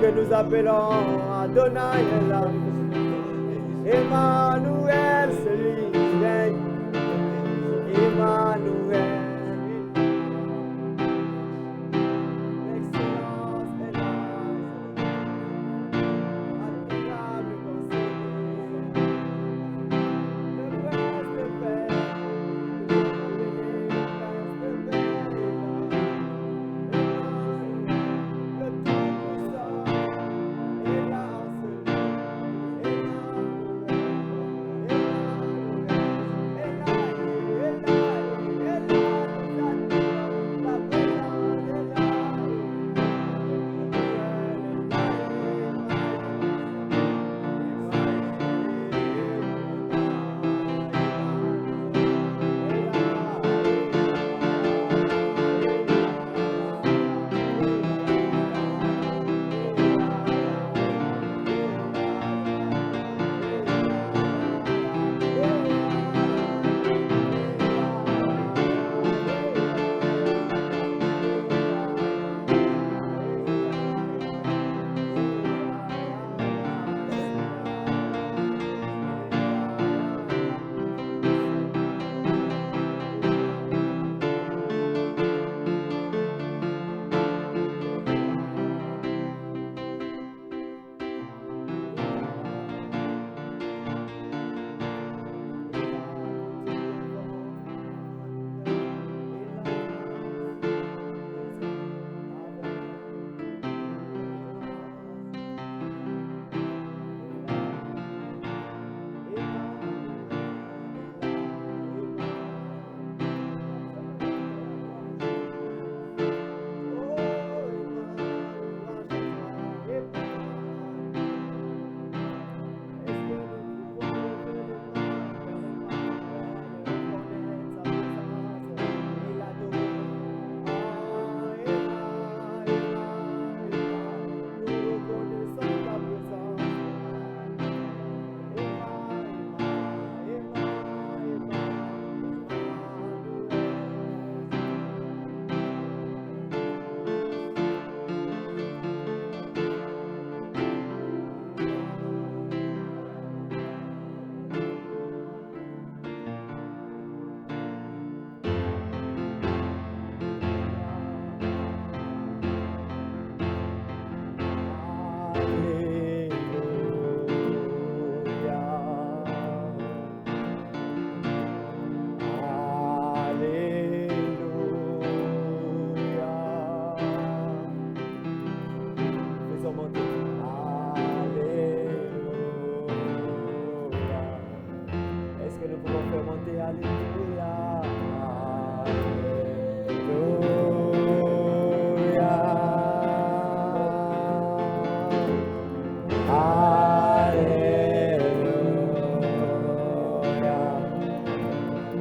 que nous appelons Adonai est là. Emmanuel, celui qui règne. Emmanuel. L'excellence est là. Admirable conseiller. Le prince de paix.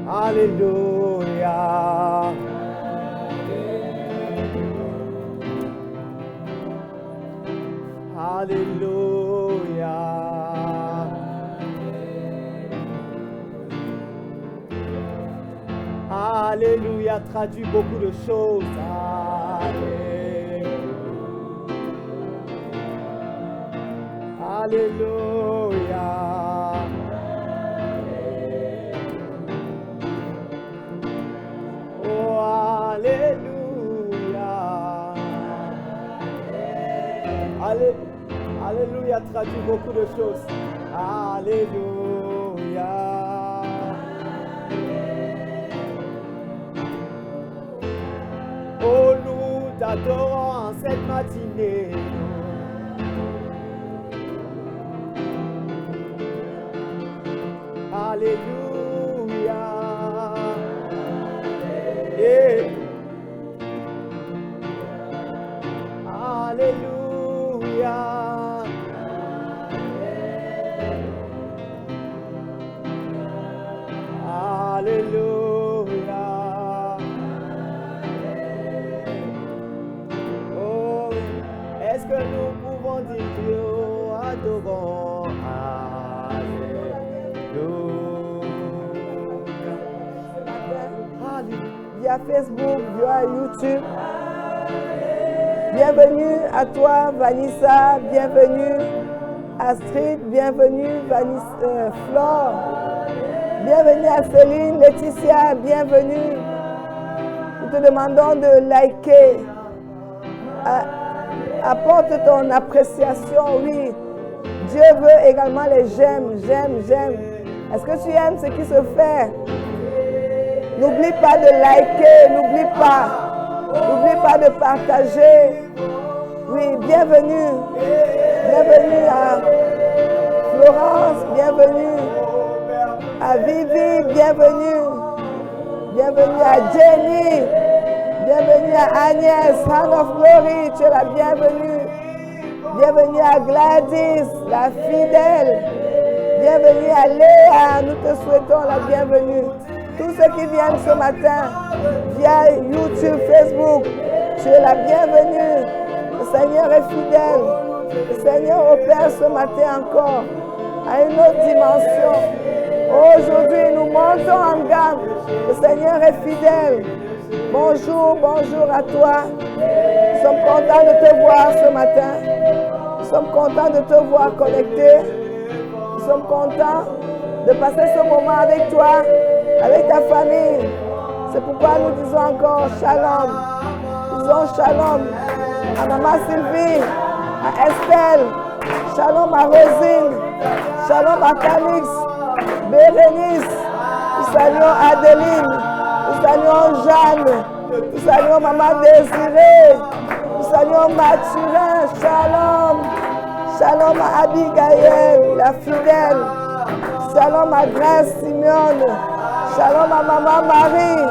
Alléluia. Alléluia. Alléluia traduit beaucoup de choses. Alléluia. Oh, alléluia. Alléluia traduit beaucoup de choses. Alléluia. Oh, nous t'adorons en cette matinée. Alléluia. Yeah. Alléluia. Alléluia. Oh, est-ce que nous pouvons dire Dieu adorons? Alléluia. Il y a Facebook, il y a YouTube. Bienvenue à toi, Vanessa. Bienvenue, Astrid. Bienvenue, Flore. Bienvenue à Céline, Laetitia. Bienvenue. Nous te demandons de liker. Apporte ton appréciation, oui. Dieu veut également les j'aime. Est-ce que tu aimes ce qui se fait? N'oublie pas de liker, n'oublie pas de partager. Oui, bienvenue. Bienvenue à Florence, bienvenue à Vivi, bienvenue. Bienvenue à Jenny. Bienvenue à Agnès, Hand of Glory, tu es la bienvenue. Bienvenue à Gladys, la fidèle. Bienvenue à Léa, nous te souhaitons la bienvenue. Tous ceux qui viennent ce matin via YouTube, Facebook, tu es la bienvenue. Le Seigneur est fidèle. Le Seigneur opère ce matin encore à une autre dimension. Aujourd'hui, nous montons en gamme. Le Seigneur est fidèle. Bonjour à toi. Nous sommes contents de te voir ce matin. Nous sommes contents de te voir connecté. Nous sommes contents de passer ce moment avec toi, avec ta famille. C'est pourquoi nous disons encore shalom. Nous disons shalom à Maman Sylvie, à Estelle, shalom à Rosine, shalom à Calix, Bérénice, nous saluons Adeline, nous saluons Jeanne, nous saluons Maman Désirée, nous saluons Mathurin, shalom, shalom à Abigail, la fidèle, shalom à Grace Simeone, shalom à Maman Marie,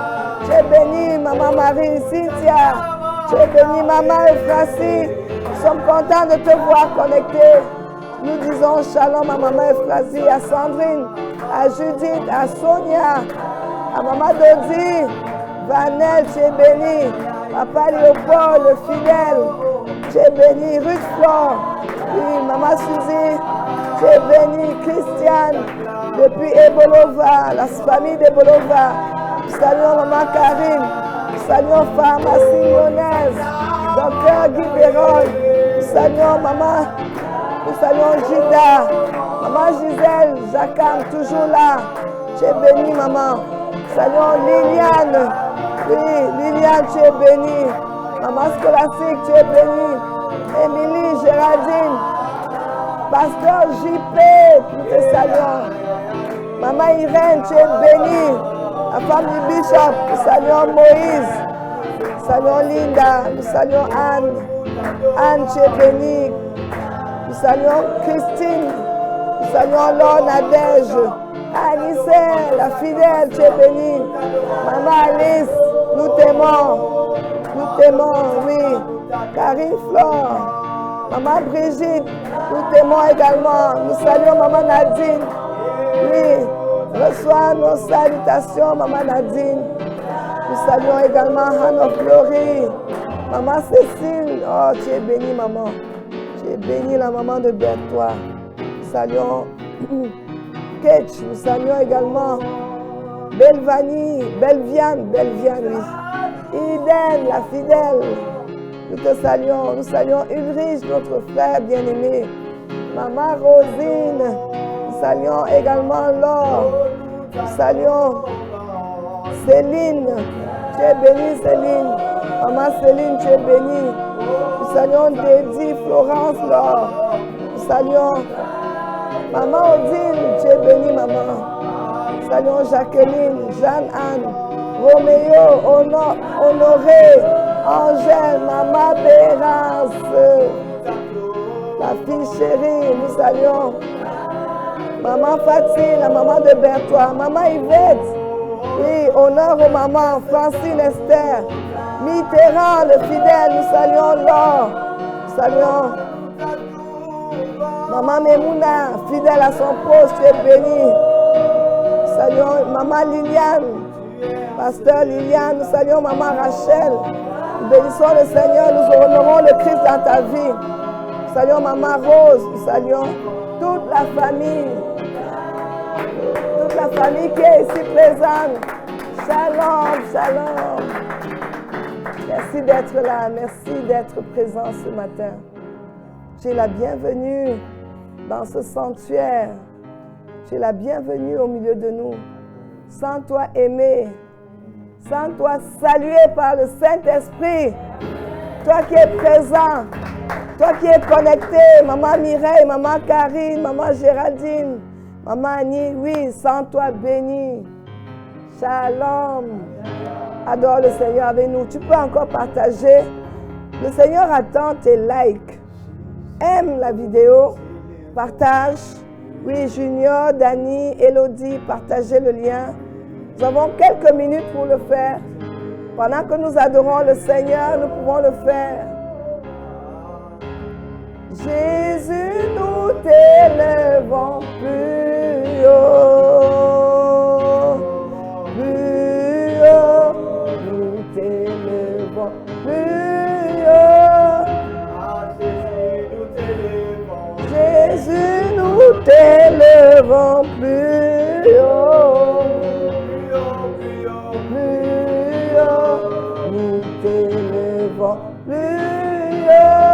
tu es bénie Maman Marie, Cynthia, tu es bénie Maman Euphrasy, nous sommes contents de te voir connecté. Nous disons shalom à Maman Euphrasy, à Sandrine, à Judith, à Sonia, à Maman Dodi, Vanel, tu es bénie. Papa Léopold, le fidèle, tu es bénie. Ruth Flore, oui, Maman Suzy, tu es bénie. Christiane, depuis Ebolova, la famille d'Ebolova. Nous saluons Maman Karine, nous saluons Pharmacie Lyonnaise, Docteur Guy Béroy, nous saluons Maman. Nous saluons Gida, Maman Gisèle, Jacquam, toujours là. Tu es bénie, maman. Saluons Liliane. Oui, Liliane, tu es bénie. Maman Scolastique, tu es bénie. Émilie, Géraldine. Pasteur JP, nous te saluons. Maman Irène, tu es bénie. La femme du bishop, nous saluons Moïse. Nous saluons Linda, nous saluons Anne. Anne, tu es bénie. Nous saluons Christine, nous saluons Laure Nadège, Anissé, la fidèle, tu es bénie. Maman Alice, nous t'aimons, oui. Karine Flore, Maman Brigitte, nous t'aimons également. Nous saluons Maman Nadine, oui. Reçois nos salutations, Maman Nadine. Nous saluons également Hand of Glory, Maman Cécile, oh tu es bénie maman. Tu es bénie la maman de Berthois. Nous saluons Ketch, nous saluons également Belviane, oui. Iden, la fidèle. Nous te saluons. Nous saluons Ulrich, notre frère bien-aimé. Maman Rosine. Nous saluons également Laure. Nous saluons Céline. Tu es bénie Céline. Maman Céline, tu es bénie. Nous saluons Dédi, Florence, Laure. Nous saluons Maman Odile, tu es bénie, maman. Nous saluons Jacqueline, Jeanne-Anne, Roméo, Honoré, Angèle, Maman Bérance, la fille chérie. Nous saluons Maman Fatih, la maman de Berthois, Maman Yvette. Oui, honneur aux mamans, Francine Esther, Mitterrand, le fidèle, nous saluons Laure, nous saluons Maman Memouna, fidèle à son poste, tu es bénie. Nous saluons Maman Liliane, Pasteur Liliane, nous saluons Maman Rachel. Nous bénissons le Seigneur, nous honorons le Christ dans ta vie. Nous saluons Maman Rose, nous saluons toute la famille qui est ici présente. Shalom, shalom. Merci d'être là. Merci d'être présent ce matin. Tu es la bienvenue dans ce sanctuaire. Tu es la bienvenue au milieu de nous. Sens-toi aimé. Sens-toi salué par le Saint-Esprit. Toi qui es présent. Toi qui es connecté. Maman Mireille, Maman Karine, Maman Géraldine, Maman Annie. Oui, sens-toi béni. Shalom. Adore le Seigneur avec nous. Tu peux encore partager. Le Seigneur attend tes likes. Aime la vidéo. Partage. Oui, Junior, Dani, Elodie, partagez le lien. Nous avons quelques minutes pour le faire. Pendant que nous adorons le Seigneur, nous pouvons le faire. Jésus, nous t'élevons plus haut. Plus haut. Nous t'élevons plus haut. Jésus, nous t'élevons plus haut. Plus haut. Nous t'élevons plus haut.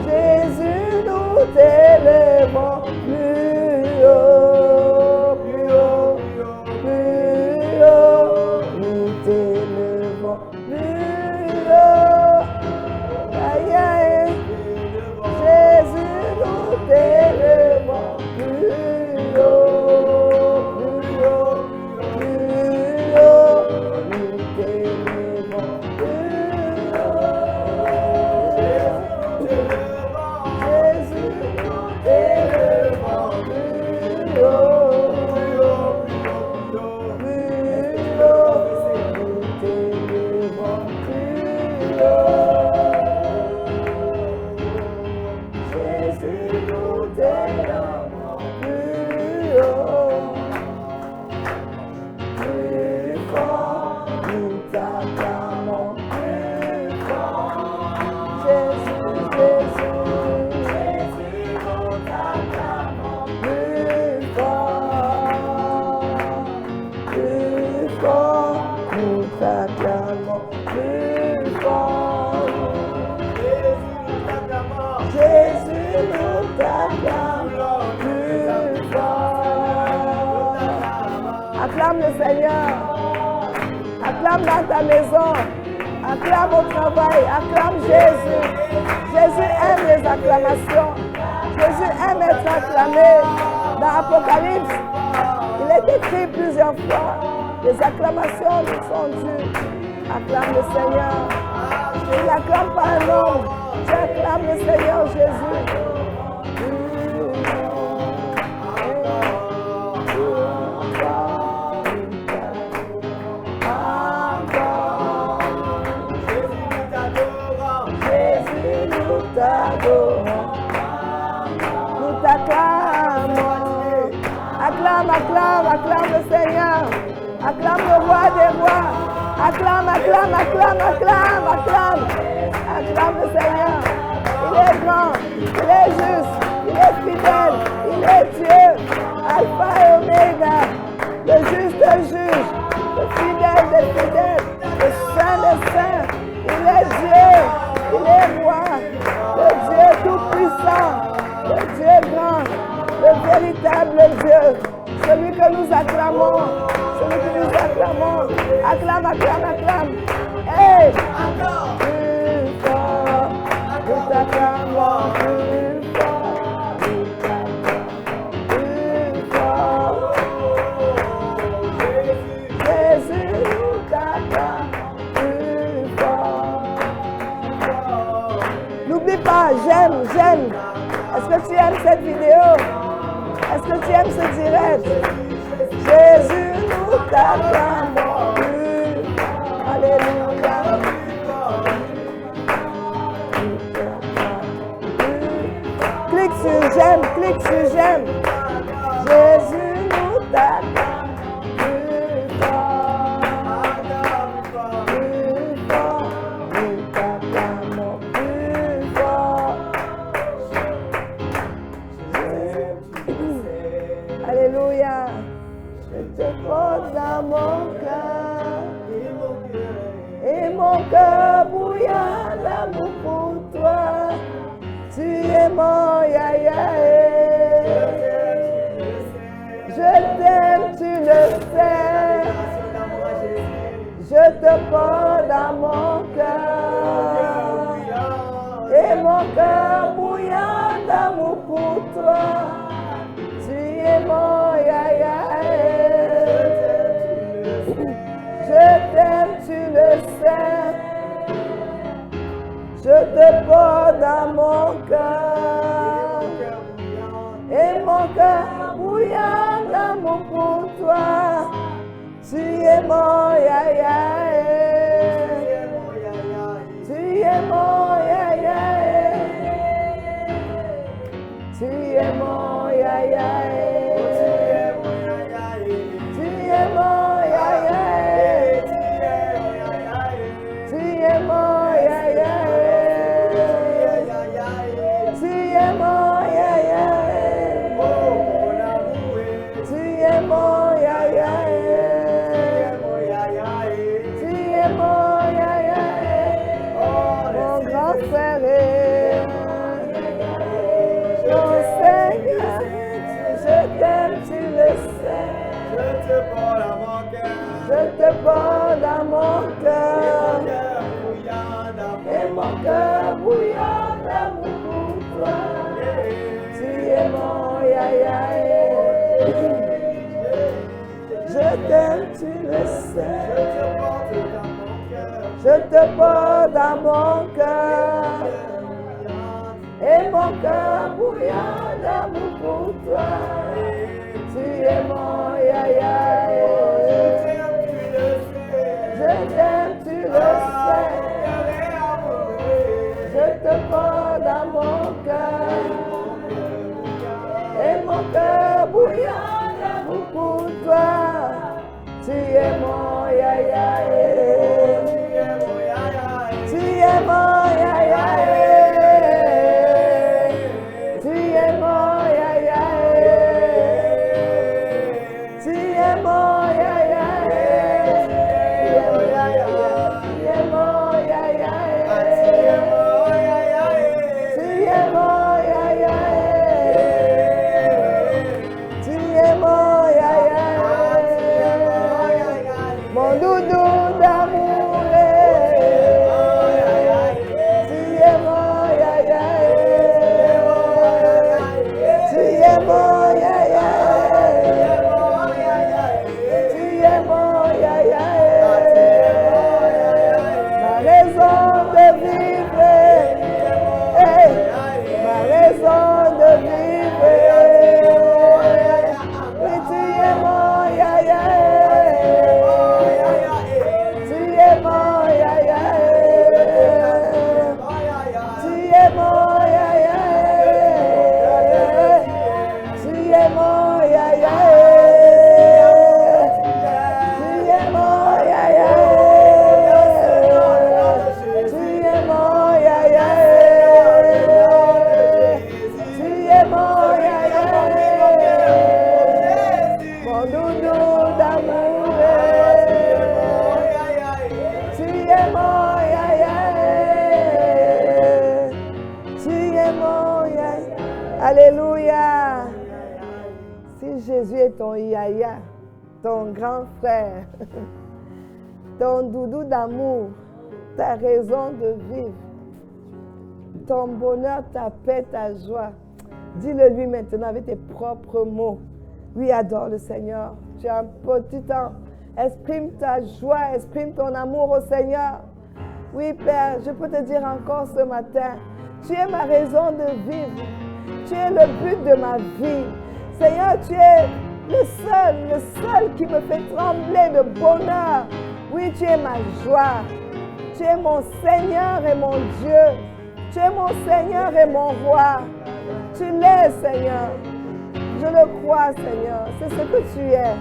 Jésus, nous t'élevons plus haut. Plus haut. Plus haut. Nous t'élevons plus haut. Aïe, aïe. Jésus, nous t'élevons plus haut, plus haut, plus haut. Nous t'élevons plus haut. Jésus, nous t'élevons plus haut, plus haut, plus haut. Nous t'élevons plus haut. Jésus, nous t'élevons plus haut, plus fort, nous t'acclamons plus fort. Jésus, Jésus, Jésus, nous t'acclamons plus fort, plus fort, nous t'acclamons plus fort. Jésus, nous t'acclamons plus fort. Acclame le Seigneur. Acclame dans ta maison. Acclame au travail. Acclame Jésus. Jésus aime les acclamations. Jésus aime être acclamé. Dans l'Apocalypse, il est écrit plusieurs fois. Les acclamations lui sont dues. Acclame le Seigneur. Tu n'acclames pas un homme. Tu acclames le Seigneur Jésus. Jésus, nous t'adorons. Nous t'acclamons. Acclame, acclame, acclame le Seigneur. Acclame le roi des rois. Acclame, acclame, acclame, acclame, acclame. Acclame le Seigneur. Il est grand, il est juste, il est fidèle, il est Dieu. Alpha et Oméga, le juste juge, le fidèle des fidèles, le saint des saints. Il est Dieu, il est roi, le Dieu tout-puissant, le Dieu grand, le véritable Dieu, celui que nous acclamons, celui que nous acclamons. Acclame, acclame, acclame. Hey! Plus fort, nous t'acclamons plus fort, nous t'acclamons plus fort. Jésus, nous t'acclamons plus fort. N'oublie pas, j'aime, j'aime. Est-ce que tu aimes cette vidéo? Est-ce que tu aimes ce direct? Jésus, nous t'acclamons plus. Alléluia. Clique sur j'aime, clique sur j'aime. Jésus, nous t'acclamons plus fort. Plus fort, nous t'acclamons plus fort. Alléluia. Je te pose dans mon cœur. mon cœur bouillant d'amour pour toi. Tu es mon yaya. Je t'aime, tu le sais. Je te porte dans mon cœur. Et mon cœur bouillant d'amour pour toi. Tu es mon yaya. Je t'aime, tu le sais. Je te porte dans mon cœur. Et mon cœur bouillant d'amour pour toi. Tu es mon yaya. Tu es mon yaya. Tu es mon yaya. Tu es mon yaya. Tu es mon yaya. Tu es mon yaya. Tu es mon yaya. Tu es mon yaya. Mon grand frère. Mon Seigneur, je t'aime, tu le sais. Je te porte dans mon cœur. Et mon cœur bouillant d'amour pour toi. Tu es mon yaya. Je t'aime, tu le sais. Je te porte dans mon cœur. Et mon cœur bouillant d'amour pour toi. Tu es mon yaya. Je t'aime, tu le sais. Je te porte dans mon cœur. Et mon cœur bouillant d'amour pour toi. Tu es mon yaya. Tu es mon yaya. Tu es mon yaya. Tu es mon yaya. Tu es mon yaya. Tu es mon yaya. Tu es mon yaya. Mon doudou d'amour. Tu es mon yaya. Tu es mon yaya. Tu es mon yaya. Ma raison de vivre. Ma raison de vivre. Oui, tu es mon yaya. Tu es mon yaya. Tu es mon yaya. Tu es mon yaya. Tu es mon yaya. Tu es mon yaya. Tu es mon yaya. Mon doudou d'amour. Tu es mon yaya. Tu es mon yaya. Alléluia. Si Jésus est ton yaya, ton grand frère, ton doudou d'amour, ta raison de vivre, ton bonheur, ta paix, ta joie, dis-le lui maintenant avec tes propres mots. Oui, adore le Seigneur. Tu as un petit temps. Exprime ta joie, exprime ton amour au Seigneur. Oui, Père, je peux te dire encore ce matin, tu es ma raison de vivre. Tu es le but de ma vie. Seigneur, tu es le seul qui me fait trembler de bonheur. Oui, tu es ma joie. Tu es mon Seigneur et mon Dieu. Tu es mon Seigneur et mon roi. Tu l'es, Seigneur. Je le crois, Seigneur. C'est ce que tu es.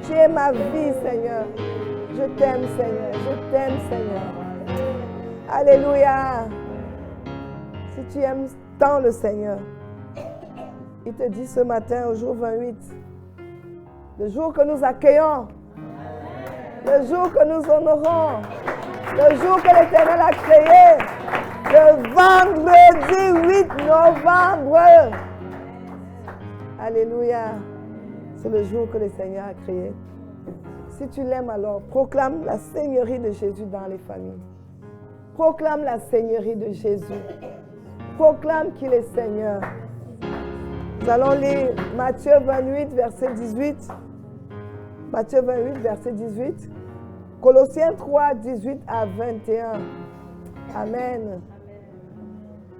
Tu es ma vie, Seigneur. Je t'aime, Seigneur. Je t'aime, Seigneur. Alléluia. Si tu aimes tant le Seigneur, il te dit ce matin, au jour 28, le jour que nous accueillons, le jour que nous honorons, Le jour que l'Éternel a créé. Le vendredi 8 novembre. Alléluia. C'est le jour que le Seigneur a créé. Si tu l'aimes alors, proclame la Seigneurie de Jésus dans les familles. Proclame la Seigneurie de Jésus. Proclame qu'il est Seigneur. Nous allons lire Matthieu 28, verset 18. Matthieu 28, verset 18. Colossiens 3, 18 à 21. Amen.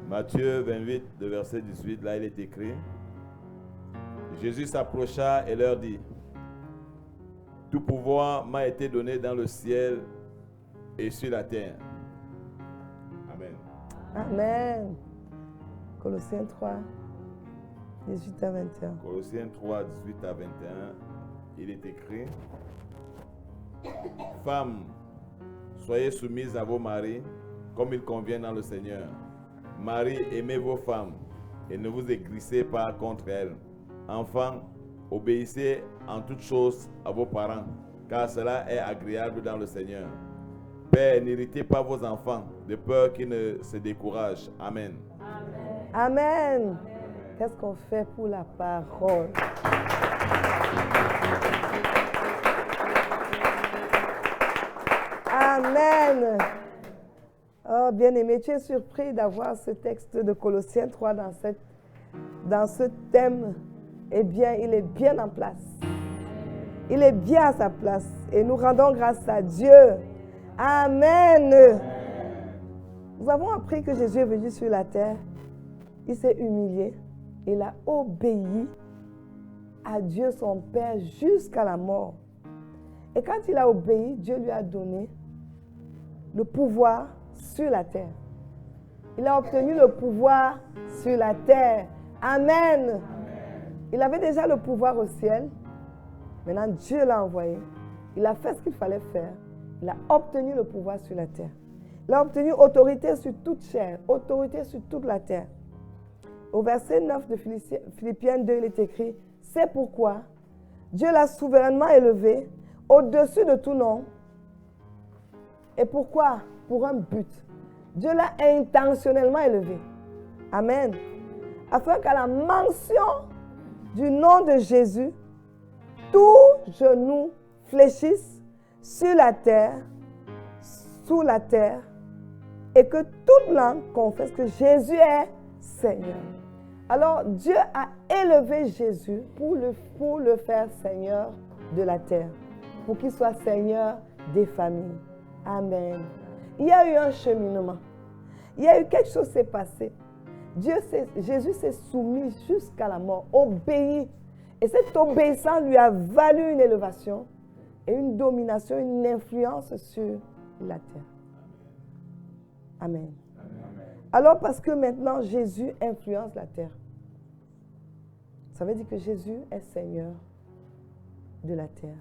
Matthieu 28, le verset 18, là il est écrit. Jésus s'approcha et leur dit, « Tout pouvoir m'a été donné dans le ciel et sur la terre. » Amen. Amen. Colossiens 3, 18 à 21. Colossiens 3, 18 à 21, il est écrit, « Femmes, soyez soumises à vos maris, comme il convient dans le Seigneur. Maris, aimez vos femmes, et ne vous aigrissez pas contre elles. Enfants, obéissez en toutes choses à vos parents, car cela est agréable dans le Seigneur. Père, n'irritez pas vos enfants, de peur qu'ils ne se découragent. Amen. » Amen. Qu'est-ce qu'on fait pour la parole? Amen. Oh, bien-aimé, tu es surpris d'avoir ce texte de Colossiens 3 dans ce thème. Eh bien, il est bien en place. Il est bien à sa place. Et nous rendons grâce à Dieu. Amen. Nous avons appris que Jésus est venu sur la terre. Il s'est humilié. Il a obéi à Dieu son Père jusqu'à la mort. Et quand il a obéi, Dieu lui a donné le pouvoir sur la terre. Il a obtenu le pouvoir sur la terre. Amen. Il avait déjà le pouvoir au ciel. Maintenant, Dieu l'a envoyé. Il a fait ce qu'il fallait faire. Il a obtenu le pouvoir sur la terre. Il a obtenu autorité sur toute chair, autorité sur toute la terre. Au verset 9 de Philippiens 2, il est écrit, « C'est pourquoi Dieu l'a souverainement élevé au-dessus de tout nom. » Et pourquoi? Pour un but. Dieu l'a intentionnellement élevé. Amen. Afin qu'à la mention du nom de Jésus, tout genou fléchisse sur la terre, sous la terre, et que toute langue confesse que Jésus est Seigneur. Alors Dieu a élevé Jésus pour le faire Seigneur de la terre, pour qu'il soit Seigneur des familles. Amen. Il y a eu un cheminement. Il y a eu quelque chose qui s'est passé. Jésus s'est soumis jusqu'à la mort, obéi. Et cette obéissance lui a valu une élévation et une domination, une influence sur la terre. Amen. Alors parce que maintenant Jésus influence la terre, ça veut dire que Jésus est Seigneur de la terre.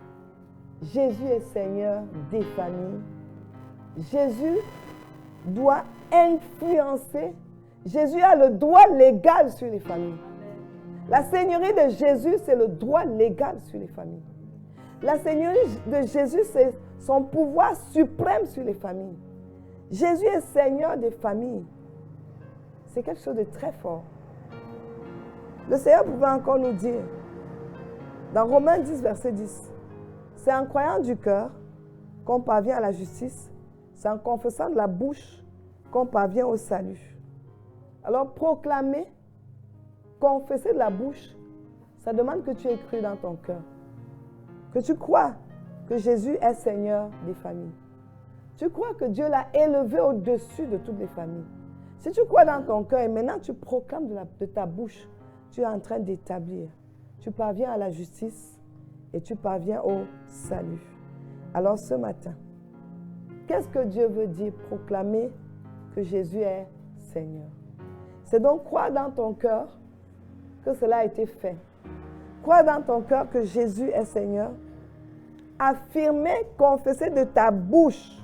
Jésus est Seigneur des familles. Jésus doit influencer. Jésus a le droit légal sur les familles. La seigneurie de Jésus, c'est le droit légal sur les familles. La seigneurie de Jésus, c'est son pouvoir suprême sur les familles. Jésus est Seigneur des familles. C'est quelque chose de très fort. Le Seigneur pouvait encore nous dire, dans Romains 10, verset 10, c'est en croyant du cœur qu'on parvient à la justice, c'est en confessant de la bouche qu'on parvient au salut. Alors proclamer, confesser de la bouche, ça demande que tu aies cru dans ton cœur, que tu crois que Jésus est Seigneur des familles. Tu crois que Dieu l'a élevé au-dessus de toutes les familles. Si tu crois dans ton cœur et maintenant tu proclames de ta bouche, tu es en train d'établir. Tu parviens à la justice et tu parviens au salut. Alors ce matin, qu'est-ce que Dieu veut dire? Proclamer que Jésus est Seigneur. C'est donc croire dans ton cœur que cela a été fait. Croire dans ton cœur que Jésus est Seigneur. Affirmer, confesser de ta bouche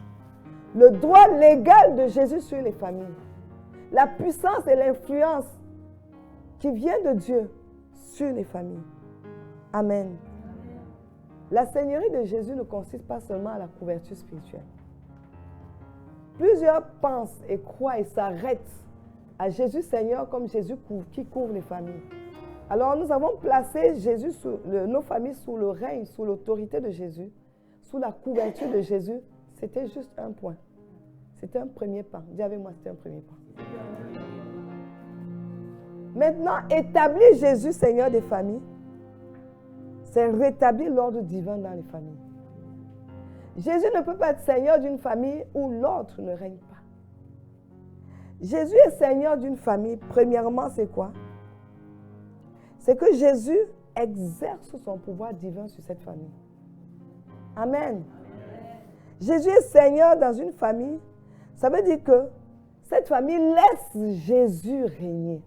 le droit légal de Jésus sur les familles. La puissance et l'influence qui vient de Dieu sur les familles. Amen. La seigneurie de Jésus ne consiste pas seulement à la couverture spirituelle. Plusieurs pensent et croient et s'arrêtent à Jésus Seigneur comme Jésus qui couvre les familles. Alors nous avons placé nos familles sous le règne, sous l'autorité de Jésus, sous la couverture de Jésus. C'était juste un point. C'était un premier pas. Dis avec moi, c'était un premier pas. Maintenant, établir Jésus Seigneur des familles, c'est rétablir l'ordre divin dans les familles. Jésus ne peut pas être Seigneur d'une famille où l'autre ne règne pas. Jésus est Seigneur d'une famille. Premièrement, c'est quoi? C'est que Jésus exerce son pouvoir divin sur cette famille. Amen. Jésus est Seigneur dans une famille. Ça veut dire que cette famille laisse Jésus régner.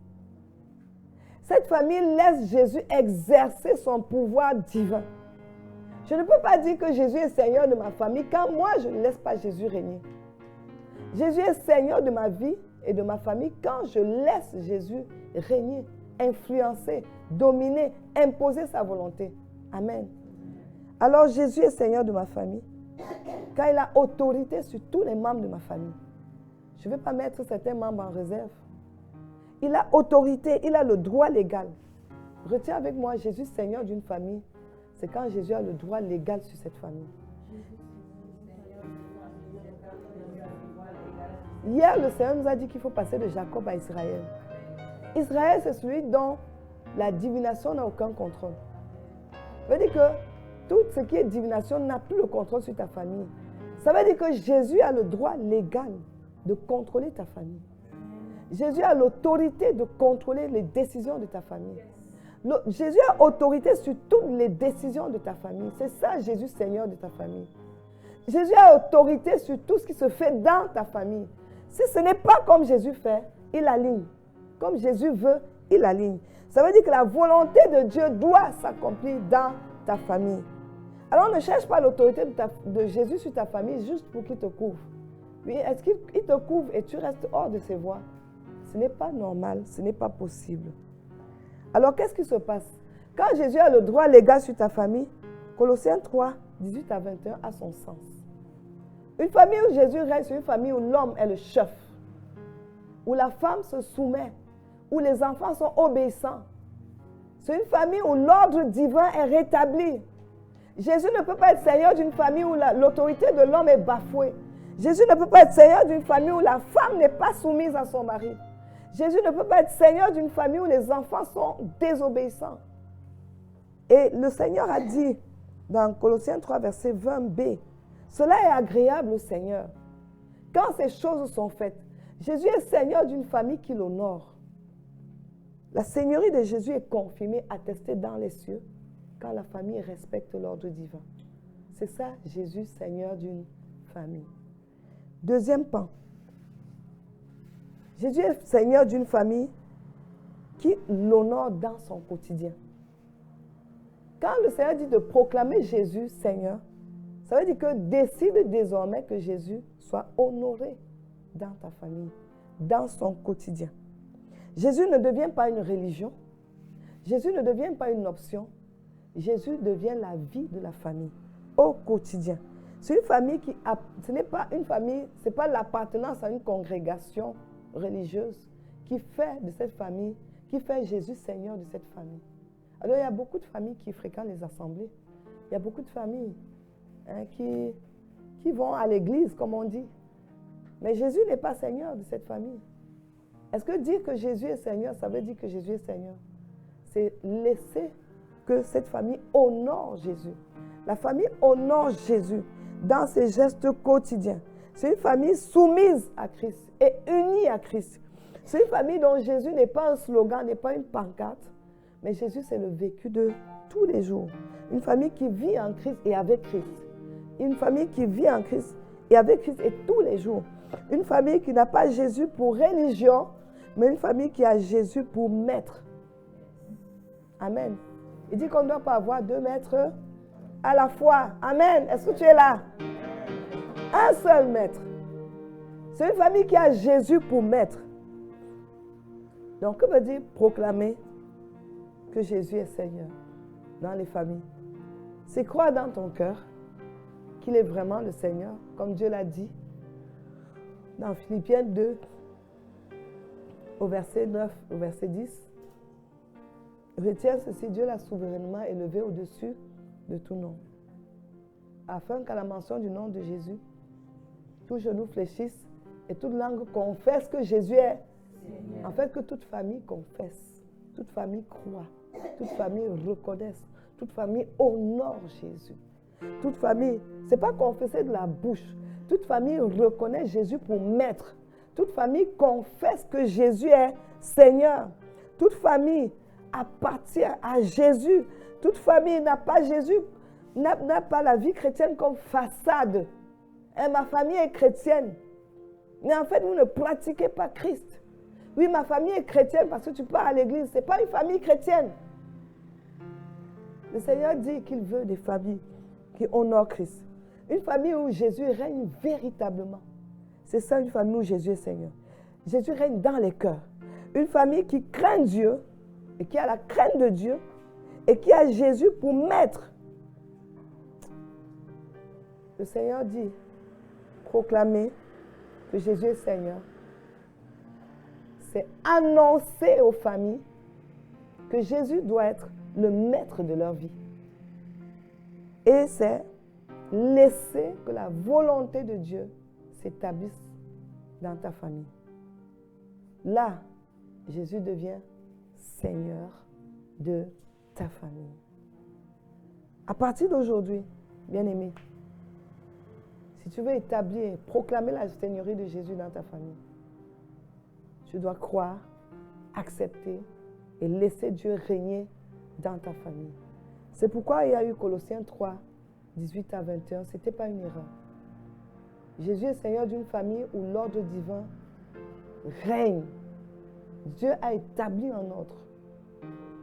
Cette famille laisse Jésus exercer son pouvoir divin. Je ne peux pas dire que Jésus est Seigneur de ma famille quand moi je ne laisse pas Jésus régner. Jésus est Seigneur de ma vie et de ma famille quand je laisse Jésus régner, influencer, dominer, imposer sa volonté. Amen. Alors Jésus est Seigneur de ma famille quand il a autorité sur tous les membres de ma famille. Je ne vais pas mettre certains membres en réserve. Il a autorité, il a le droit légal. Retiens avec moi, Jésus Seigneur d'une famille, c'est quand Jésus a le droit légal sur cette famille. Hier, le Seigneur nous a dit qu'il faut passer de Jacob à Israël. Israël, c'est celui dont la divination n'a aucun contrôle. Ça veut dire que tout ce qui est divination n'a plus le contrôle sur ta famille. Ça veut dire que Jésus a le droit légal de contrôler ta famille. Jésus a l'autorité de contrôler les décisions de ta famille. Jésus a autorité sur toutes les décisions de ta famille. C'est ça, Jésus, Seigneur de ta famille. Jésus a autorité sur tout ce qui se fait dans ta famille. Si ce n'est pas comme Jésus fait, il aligne. Comme Jésus veut, il aligne. Ça veut dire que la volonté de Dieu doit s'accomplir dans ta famille. Alors ne cherche pas l'autorité de Jésus sur ta famille juste pour qu'il te couvre. Oui, est-ce qu'il te couvre et tu restes hors de ses voies? Ce n'est pas normal, ce n'est pas possible. Alors qu'est-ce qui se passe? Quand Jésus a le droit légal sur ta famille, Colossiens 3, 18 à 21 a son sens. Une famille où Jésus règne, c'est une famille où l'homme est le chef, où la femme se soumet, où les enfants sont obéissants. C'est une famille où l'ordre divin est rétabli. Jésus ne peut pas être Seigneur d'une famille où l'autorité de l'homme est bafouée. Jésus ne peut pas être Seigneur d'une famille où la femme n'est pas soumise à son mari. Jésus ne peut pas être Seigneur d'une famille où les enfants sont désobéissants. Et le Seigneur a dit dans Colossiens 3, verset 20b, « Cela est agréable au Seigneur. Quand ces choses sont faites, Jésus est Seigneur d'une famille qui l'honore. La seigneurie de Jésus est confirmée, attestée dans les cieux, quand la famille respecte l'ordre divin. C'est ça, Jésus, Seigneur d'une famille. Deuxième pan. Jésus est Seigneur d'une famille qui l'honore dans son quotidien. Quand le Seigneur dit de proclamer Jésus Seigneur, ça veut dire que décide désormais que Jésus soit honoré dans ta famille, dans son quotidien. Jésus ne devient pas une religion. Jésus ne devient pas une option. Jésus devient la vie de la famille au quotidien. C'est une famille ce n'est pas une famille, ce n'est pas l'appartenance à une congrégation religieuse qui fait de cette famille, qui fait Jésus Seigneur de cette famille. Alors il y a beaucoup de familles qui fréquentent les assemblées. Il y a beaucoup de familles qui vont à l'église, comme on dit. Mais Jésus n'est pas Seigneur de cette famille. Est-ce que dire que Jésus est Seigneur, ça veut dire que Jésus est Seigneur? C'est laisser que cette famille honore Jésus. La famille honore Jésus dans ses gestes quotidiens. C'est une famille soumise à Christ et unie à Christ. C'est une famille dont Jésus n'est pas un slogan, n'est pas une pancarte, mais Jésus, c'est le vécu de tous les jours. Une famille qui vit en Christ et avec Christ. Une famille qui vit en Christ et avec Christ et tous les jours. Une famille qui n'a pas Jésus pour religion, mais une famille qui a Jésus pour maître. Amen. Il dit qu'on ne doit pas avoir deux maîtres à la fois. Amen. Est-ce que tu es là? Un seul maître. C'est une famille qui a Jésus pour maître. Donc, que veut dire proclamer que Jésus est Seigneur dans les familles? C'est croire dans ton cœur qu'il est vraiment le Seigneur, comme Dieu l'a dit. dans Philippiens 2, au verset 9, au verset 10. Retiens ceci, Dieu l'a souverainement élevé au-dessus de tout nom, afin qu'à la mention du nom de Jésus, tout genou fléchisse et toute langue confesse que Jésus est. En fait, que toute famille confesse, toute famille croit, toute famille reconnaisse, toute famille honore Jésus. Toute famille, ce n'est pas confesser de la bouche. Toute famille reconnaît Jésus pour maître. Toute famille confesse que Jésus est Seigneur. Toute famille appartient à Jésus. Toute famille n'a pas Jésus, n'a pas la vie chrétienne comme façade. Et ma famille est chrétienne. Mais en fait, vous ne pratiquez pas Christ. Oui, ma famille est chrétienne parce que tu pars à l'église. Ce n'est pas une famille chrétienne. Le Seigneur dit qu'il veut des familles qui honorent Christ. Une famille où Jésus règne véritablement. C'est ça une famille où Jésus est Seigneur. Jésus règne dans les cœurs. Une famille qui craint Dieu et qui a la crainte de Dieu et qui a Jésus pour maître. Le Seigneur dit, proclamer que Jésus est Seigneur, c'est annoncer aux familles que Jésus doit être le maître de leur vie. Et c'est laisser que la volonté de Dieu s'établisse dans ta famille. Là, Jésus devient Seigneur de ta famille. À partir d'aujourd'hui, bien-aimé, si tu veux établir et proclamer la Seigneurie de Jésus dans ta famille, tu dois croire, accepter et laisser Dieu régner dans ta famille. C'est pourquoi il y a eu Colossiens 3, 18 à 21. Ce n'était pas une erreur. Jésus est Seigneur d'une famille où l'ordre divin règne. Dieu a établi un ordre.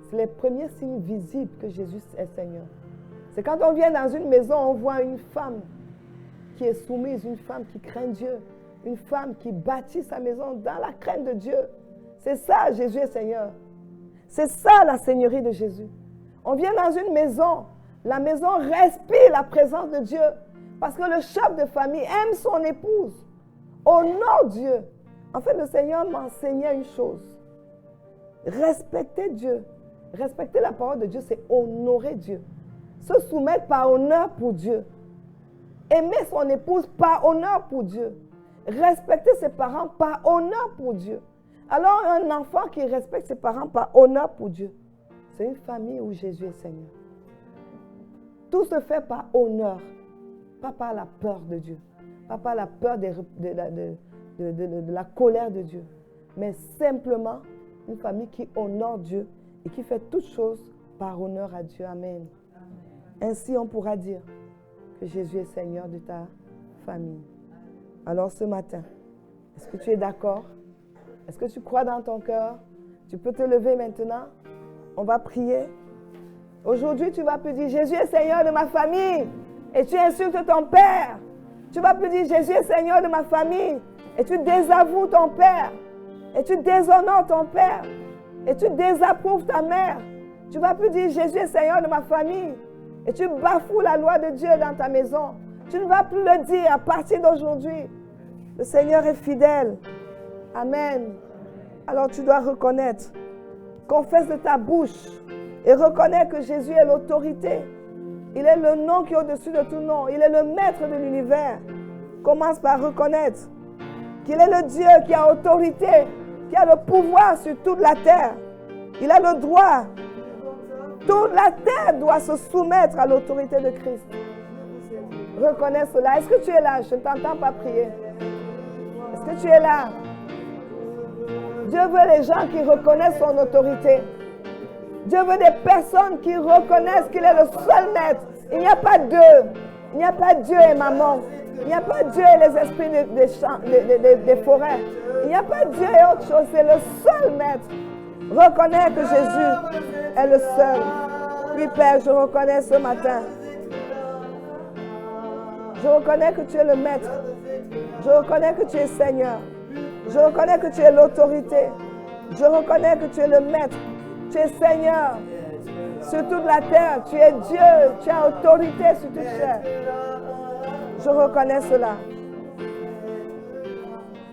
C'est les premiers signes visibles que Jésus est Seigneur. C'est quand on vient dans une maison, on voit une femme qui est soumise, une femme qui craint Dieu, une femme qui bâtit sa maison dans la crainte de Dieu. C'est ça, Jésus est Seigneur. C'est ça la Seigneurie de Jésus. On vient dans une maison, la maison respire la présence de Dieu parce que le chef de famille aime son épouse, honore Dieu. En fait, le Seigneur m'enseignait une chose. Respecter Dieu, respecter la parole de Dieu, c'est honorer Dieu. Se soumettre par honneur pour Dieu. Aimer son épouse par honneur pour Dieu. Respecter ses parents par honneur pour Dieu. Alors, un enfant qui respecte ses parents par honneur pour Dieu, c'est une famille où Jésus est Seigneur. Tout se fait par honneur, pas par la peur de Dieu, pas par la peur de la colère de Dieu, mais simplement une famille qui honore Dieu et qui fait toutes choses par honneur à Dieu. Amen. Ainsi, on pourra dire que Jésus est Seigneur de ta famille. Alors ce matin, est-ce que tu es d'accord? Est-ce que tu crois dans ton cœur? Tu peux te lever maintenant. On va prier. Aujourd'hui, tu vas plus dire Jésus est Seigneur de ma famille et tu insultes ton père. Tu vas plus dire Jésus est Seigneur de ma famille et tu désavoues ton père et tu déshonores ton père et tu désapprouves ta mère. Tu vas plus dire Jésus est Seigneur de ma famille et tu bafoues la loi de Dieu dans ta maison. Tu ne vas plus le dire à partir d'aujourd'hui. Le Seigneur est fidèle. Amen. Alors tu dois reconnaître. Confesse de ta bouche et reconnais que Jésus est l'autorité. Il est le nom qui est au-dessus de tout nom. Il est le maître de l'univers. Commence par reconnaître qu'il est le Dieu qui a autorité, qui a le pouvoir sur toute la terre. Il a le droit. Toute la terre doit se soumettre à l'autorité de Christ. Reconnais cela. Est-ce que tu es là? Je ne t'entends pas prier. Est-ce que tu es là? Dieu veut les gens qui reconnaissent son autorité. Dieu veut des personnes qui reconnaissent qu'il est le seul maître. Il n'y a pas deux. Il n'y a pas Dieu et maman. Il n'y a pas Dieu et les esprits des forêts. Il n'y a pas Dieu et autre chose. C'est le seul maître. Reconnais que Jésus est le seul. Oui, Père, je reconnais ce matin. Je reconnais que tu es le maître. Je reconnais que tu es Seigneur. Je reconnais que tu es l'autorité. Je reconnais que tu es le maître. Tu es Seigneur sur toute la terre. Tu es Dieu. Tu as autorité sur toute chair. Je reconnais cela.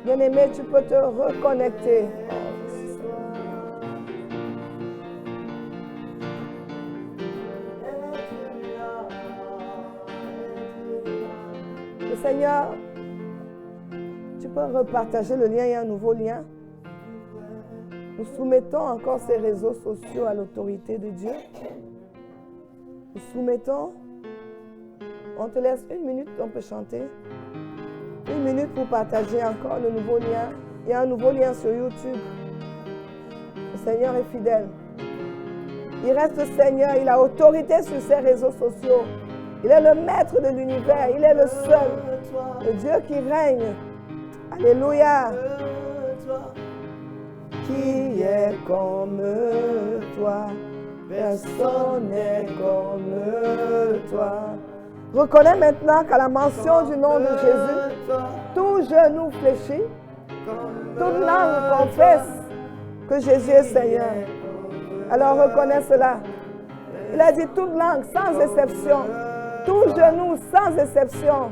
Bien-aimé, tu peux te reconnecter. Le Seigneur, tu peux repartager le lien. Il y a un nouveau lien. Nous soumettons encore ces réseaux sociaux à l'autorité de Dieu. Nous soumettons. On te laisse 1 minute, on peut chanter. 1 minute pour partager encore le nouveau lien. Il y a un nouveau lien sur YouTube. Le Seigneur est fidèle. Il reste le Seigneur. Il a autorité sur ses réseaux sociaux. Il est le maître de l'univers. Il est le seul. Le Dieu qui règne. Alléluia. Qui est comme toi? Personne n'est comme toi. Reconnais maintenant qu'à la mention du nom de Jésus, tout genou fléchit, toute langue confesse que Jésus est Seigneur. Alors reconnais cela. Il a dit toute langue, sans exception, tout genou, sans exception,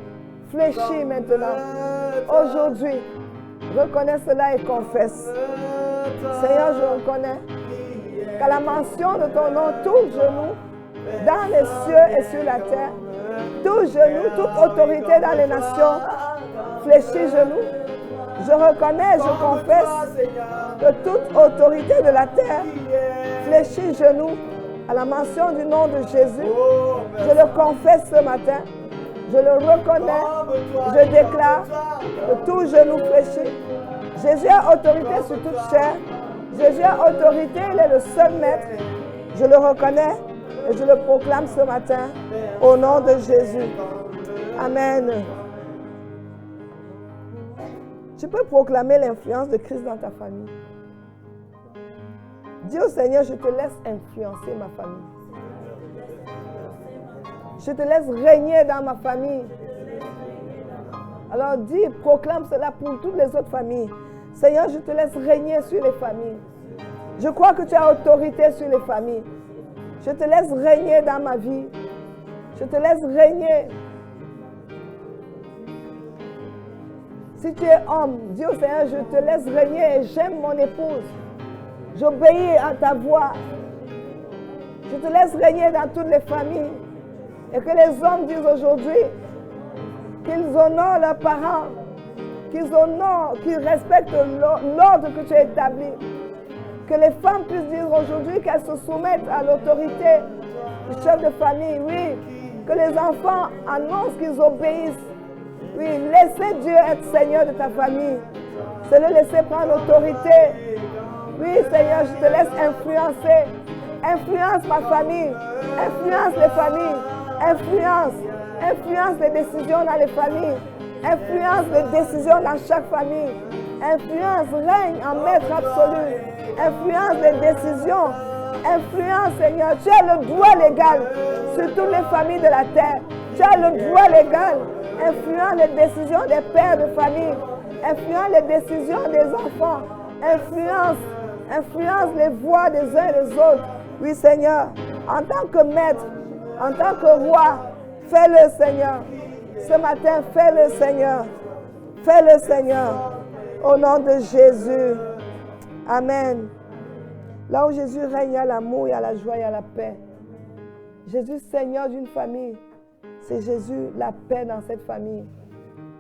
fléchit maintenant. Aujourd'hui, reconnais cela et confesse. Seigneur, je reconnais qu'à la mention de ton nom, tout genou, dans les cieux et sur la terre, tout genou, toute autorité dans les nations, fléchit genou. Je reconnais, je confesse que toute autorité de la terre fléchit genou à la mention du nom de Jésus. Je le confesse ce matin. Je le reconnais. Je déclare que tout genou fléchit. Jésus a autorité sur toute chair. Jésus a autorité, il est le seul maître. Je le reconnais et je le proclame ce matin au nom de Jésus. Amen. Tu peux proclamer l'influence de Christ dans ta famille. Dis au Seigneur, je te laisse influencer ma famille. Je te laisse régner dans ma famille. Alors dis, proclame cela pour toutes les autres familles. Seigneur, je te laisse régner sur les familles. Je crois que tu as autorité sur les familles. Je te laisse régner dans ma vie. Je te laisse régner. Si tu es homme, dis au Seigneur, je te laisse régner et j'aime mon épouse. J'obéis à ta voix. Je te laisse régner dans toutes les familles. Et que les hommes disent aujourd'hui qu'ils honorent leurs parents, qu'ils honorent, qu'ils respectent l'ordre que tu as établi. Que les femmes puissent dire aujourd'hui qu'elles se soumettent à l'autorité du chef de famille. Oui, que les enfants annoncent qu'ils obéissent. Oui, laissez Dieu être Seigneur de ta famille. C'est le laisser prendre l'autorité. Oui, Seigneur, je te laisse influencer. Influence ma famille. Influence les familles. Influence les décisions dans les familles. Influence les décisions dans chaque famille. Influence, règne en maître absolu. Influence les décisions. Influence, Seigneur. Tu as le droit légal sur toutes les familles de la terre. Tu as le droit légal. Influence les décisions des pères de famille. Influence les décisions des enfants. Influence les voix des uns et des autres. Oui, Seigneur. En tant que maître, en tant que roi, fais-le, Seigneur. Ce matin, fais-le, Seigneur. Fais-le, Seigneur. Au nom de Jésus. Amen. Là où Jésus règne, il y a l'amour, il y a la joie, il y a la paix. Jésus, Seigneur d'une famille. C'est Jésus, la paix dans cette famille.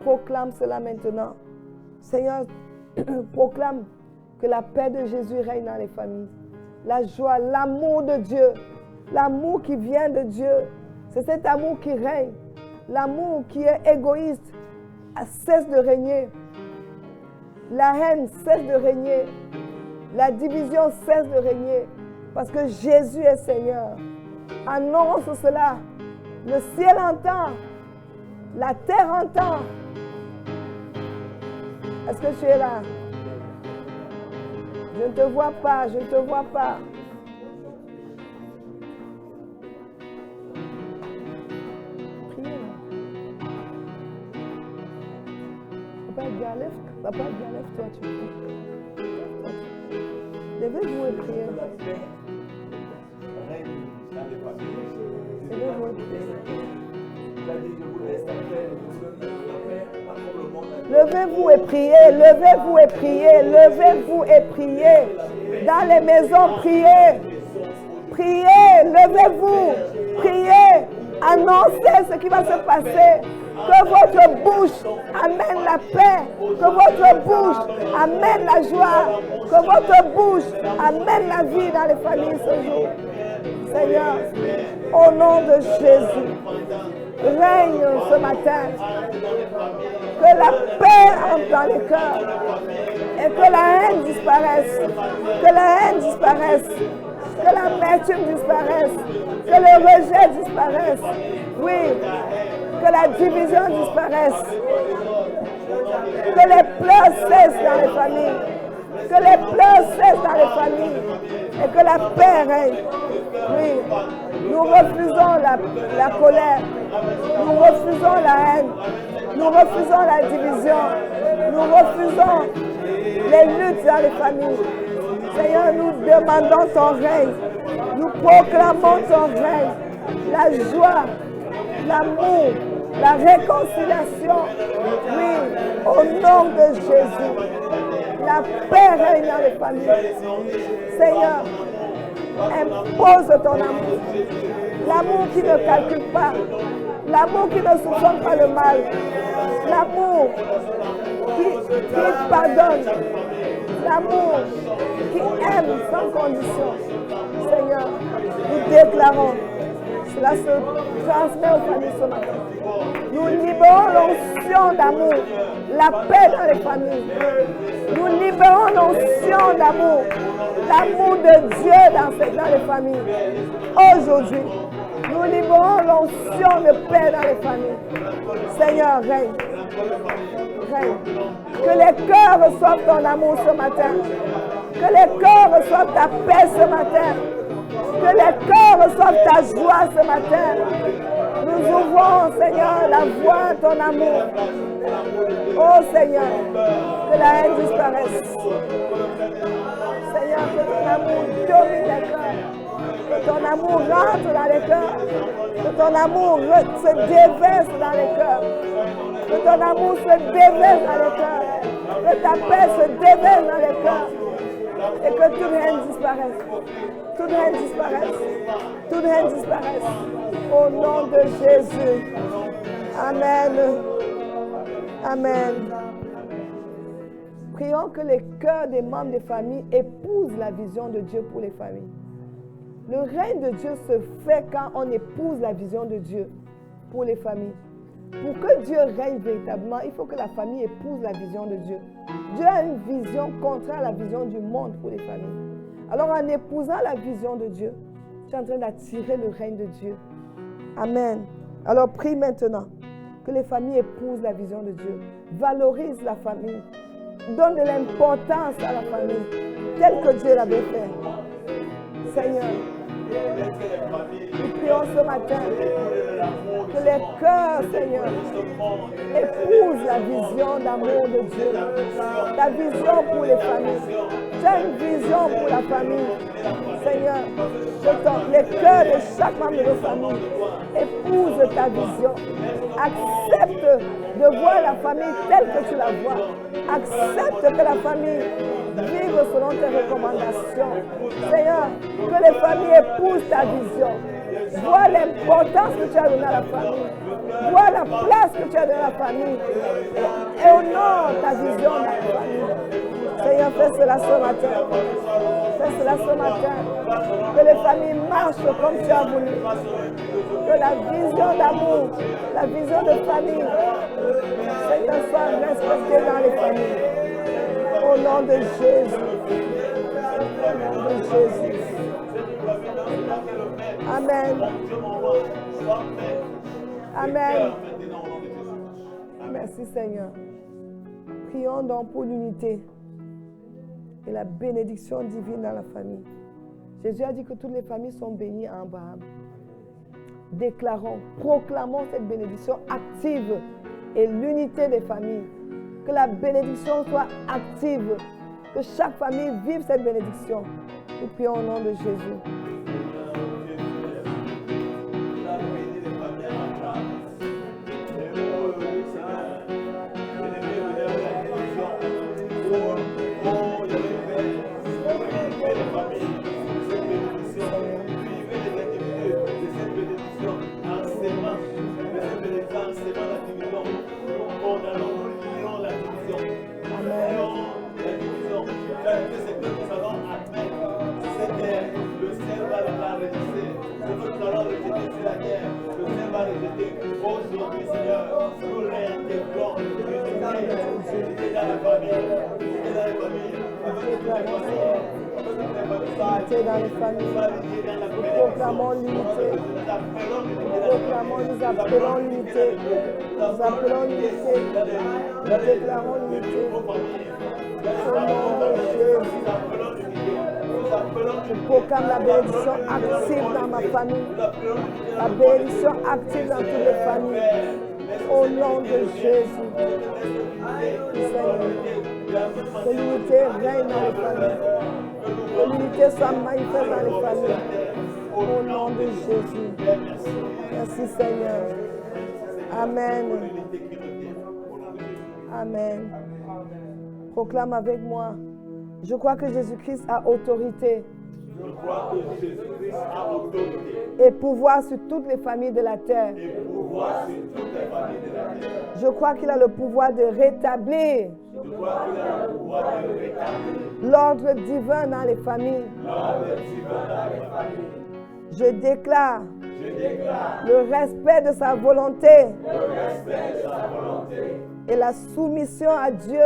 Proclame cela maintenant. Seigneur, proclame que la paix de Jésus règne dans les familles. La joie, l'amour de Dieu. L'amour qui vient de Dieu. C'est cet amour qui règne. L'amour qui est égoïste cesse de régner. La haine cesse de régner. La division cesse de régner. Parce que Jésus est Seigneur. Annonce cela. Le ciel entend. La terre entend. Est-ce que tu es là? Je ne te vois pas. Je ne te vois pas. Papa, bien lève-toi, tu peux. Levez-vous et priez. Levez-vous et priez. Levez-vous et priez, levez-vous et priez, levez-vous et priez. Dans les maisons, priez. Priez, levez-vous, priez. Annoncez ce qui va se passer. Que votre bouche amène la paix. Que votre bouche amène la joie. Que votre bouche amène la vie dans les familles ce jour. Seigneur, au nom de Jésus, règne ce matin. Que la paix entre dans les cœurs. Et que la haine disparaisse. Que la haine disparaisse. Que l'amertume disparaisse. Que le rejet disparaisse. Oui. Que la division disparaisse. Que les pleurs cessent dans les familles. Que les pleurs cessent dans les familles. Et que la paix règne. Oui. Nous refusons la colère. Nous refusons la haine. Nous refusons la division. Nous refusons les luttes dans les familles. Seigneur, nous demandons ton règne. Nous proclamons ton règne. La joie, l'amour, la réconciliation. Oui, au nom de Jésus. La paix règne dans les familles. Seigneur, impose ton amour. L'amour qui ne calcule pas. L'amour qui ne soupçonne pas le mal. L'amour qui pardonne. L'amour qui aime sans condition. Seigneur, nous déclarons. Cela se transmet aux familles ce matin. Nous libérons l'onction d'amour, la paix dans les familles. Nous libérons l'onction d'amour, l'amour de Dieu dans les familles. Aujourd'hui, nous libérons l'onction de paix dans les familles. Seigneur, règne. Règne. Que les cœurs reçoivent ton amour ce matin. Que les cœurs reçoivent ta paix ce matin. Que les cœurs reçoivent ta joie ce matin. Nous ouvrons, Seigneur, la voie de ton amour. Oh Seigneur, que la haine disparaisse. Seigneur, que ton amour domine les cœurs. Que ton amour rentre dans les cœurs. Que ton amour se déverse dans les cœurs. Que ton amour se déverse dans les cœurs. Que ta paix se déverse dans les cœurs. Et que toute haine disparaisse. Toute haine disparaisse. Toute haine disparaisse. Au nom de Jésus. Amen. Amen. Prions que les cœurs des membres des familles épousent la vision de Dieu pour les familles. Le règne de Dieu se fait quand on épouse la vision de Dieu pour les familles. Pour que Dieu règne véritablement, il faut que la famille épouse la vision de Dieu. Dieu a une vision contraire à la vision du monde pour les familles. Alors en épousant la vision de Dieu, tu es en train d'attirer le règne de Dieu. Amen. Alors prie maintenant que les familles épousent la vision de Dieu. Valorise la famille. Donne de l'importance à la famille, telle que Dieu l'avait fait. Seigneur, nous prions ce matin que les cœurs, Seigneur, épousent la vision d'amour de Dieu, la vision pour les familles. Tu as une vision pour la famille, Seigneur, que les cœurs de chaque membre de nos familles épousent ta vision. Accepte de voir la famille telle que tu la vois. Accepte que la famille vive selon tes recommandations. Seigneur, que les familles épousent ta vision. Vois l'importance que tu as donnée à la famille. Vois la place que tu as donnée à la famille. Et honore ta vision dans la famille. Seigneur, fais cela ce matin. Fais cela ce matin. Que les familles marchent comme tu as voulu. Que la vision d'amour, la vision de famille, Seigneur, soit respectée dans les familles. Au nom de Jésus. Au nom de Jésus. Amen. Amen. Merci Seigneur. Prions donc pour l'unité et la bénédiction divine dans la famille. Jésus a dit que toutes les familles sont bénies en Abraham. Déclarons, proclamons cette bénédiction active et l'unité des familles. Que la bénédiction soit active. Que chaque famille vive cette bénédiction. Nous prions au nom de Jésus. Jésus. Unité dans les familles. Nous proclamons l'unité. Nous appelons l'unité. Nous appelons l'unité. Nous déclarons l'unité. Au nom de Jésus. Je proclame la bénédiction active dans ma famille. La bénédiction active dans toutes les familles. Au nom de Jésus. Seigneur, que l'unité règne dans les familles. Que l'unité soit manifeste dans les familles. Au nom de Jésus. Merci Seigneur. Amen. Amen. Proclame avec moi. Je crois que Jésus-Christ a autorité. Je crois que Jésus-Christ a autorité. Et pouvoir sur toutes les familles de la terre. Et pouvoir sur toutes les familles de la terre. Je crois qu'il a le pouvoir de rétablir. Je crois qu'il a le pouvoir de rétablir l'ordre divin dans les familles. l'ordre divin dans les familles. Je déclare Je déclare le respect de sa volonté le respect de sa volonté et la soumission à Dieu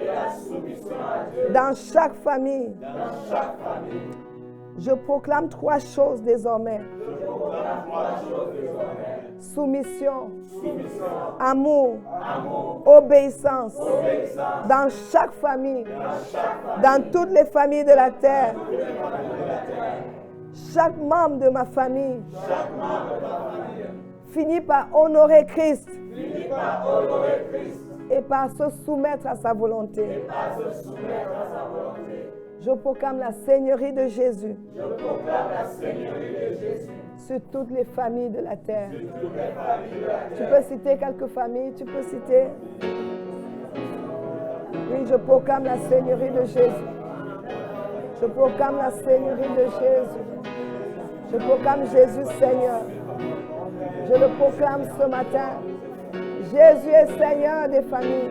et la soumission à Dieu dans chaque famille. dans chaque famille. Je proclame 3 choses désormais. Je proclame 3 choses désormais. Soumission, Soumission, amour, amour, obéissance obéissance dans chaque famille, dans chaque famille. dans toutes les familles de la terre. Chaque membre de ma famille Chaque membre de ma famille finit par honorer Christ finit par honorer Christ et par se soumettre à sa volonté. et par se soumettre à sa volonté. Je proclame la Seigneurie de Jésus Je proclame la Seigneurie de Jésus sur toutes les familles de la terre. sur toutes les familles de la Tu terre. peux citer quelques familles, tu peux citer. Oui, je proclame la Seigneurie de Jésus. Je proclame la Seigneurie de Jésus. Je proclame Jésus Seigneur. Je le proclame ce matin. Jésus est Seigneur des familles.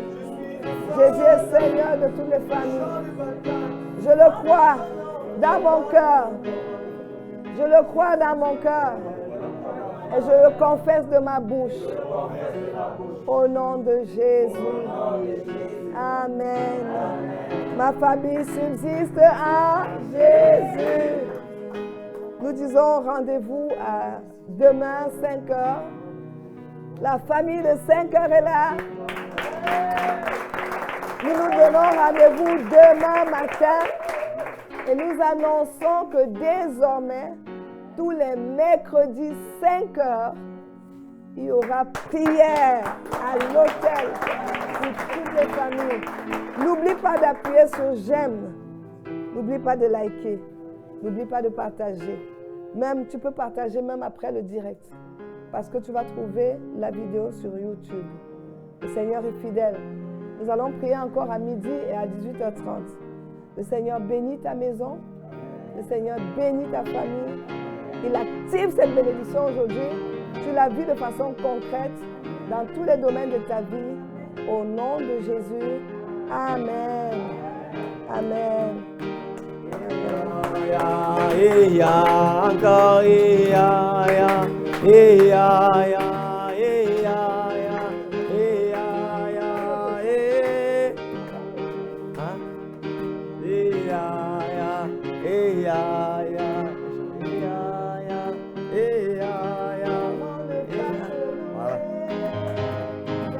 Jésus est Seigneur de toutes les familles. Je le crois dans mon cœur. Je le crois dans mon cœur. Et je le confesse de ma bouche. Au nom de Jésus. Amen. Ma famille subsiste à Jésus. Nous disons rendez-vous à demain 5 heures. La famille de 5 heures est là. Nous nous donnons rendez-vous demain matin. Et nous annonçons que désormais, tous les mercredis 5 heures, il y aura prière à l'hôtel pour toutes les familles. N'oublie pas d'appuyer sur j'aime. N'oublie pas de liker. N'oublie pas de partager. Même, tu peux partager même après le direct. Parce que tu vas trouver la vidéo sur YouTube. Le Seigneur est fidèle. Nous allons prier encore à midi et à 18h30. Le Seigneur bénit ta maison. Le Seigneur bénit ta famille. Il active cette bénédiction aujourd'hui. Tu la vis de façon concrète dans tous les domaines de ta vie. Au nom de Jésus. Amen. Amen. Encore,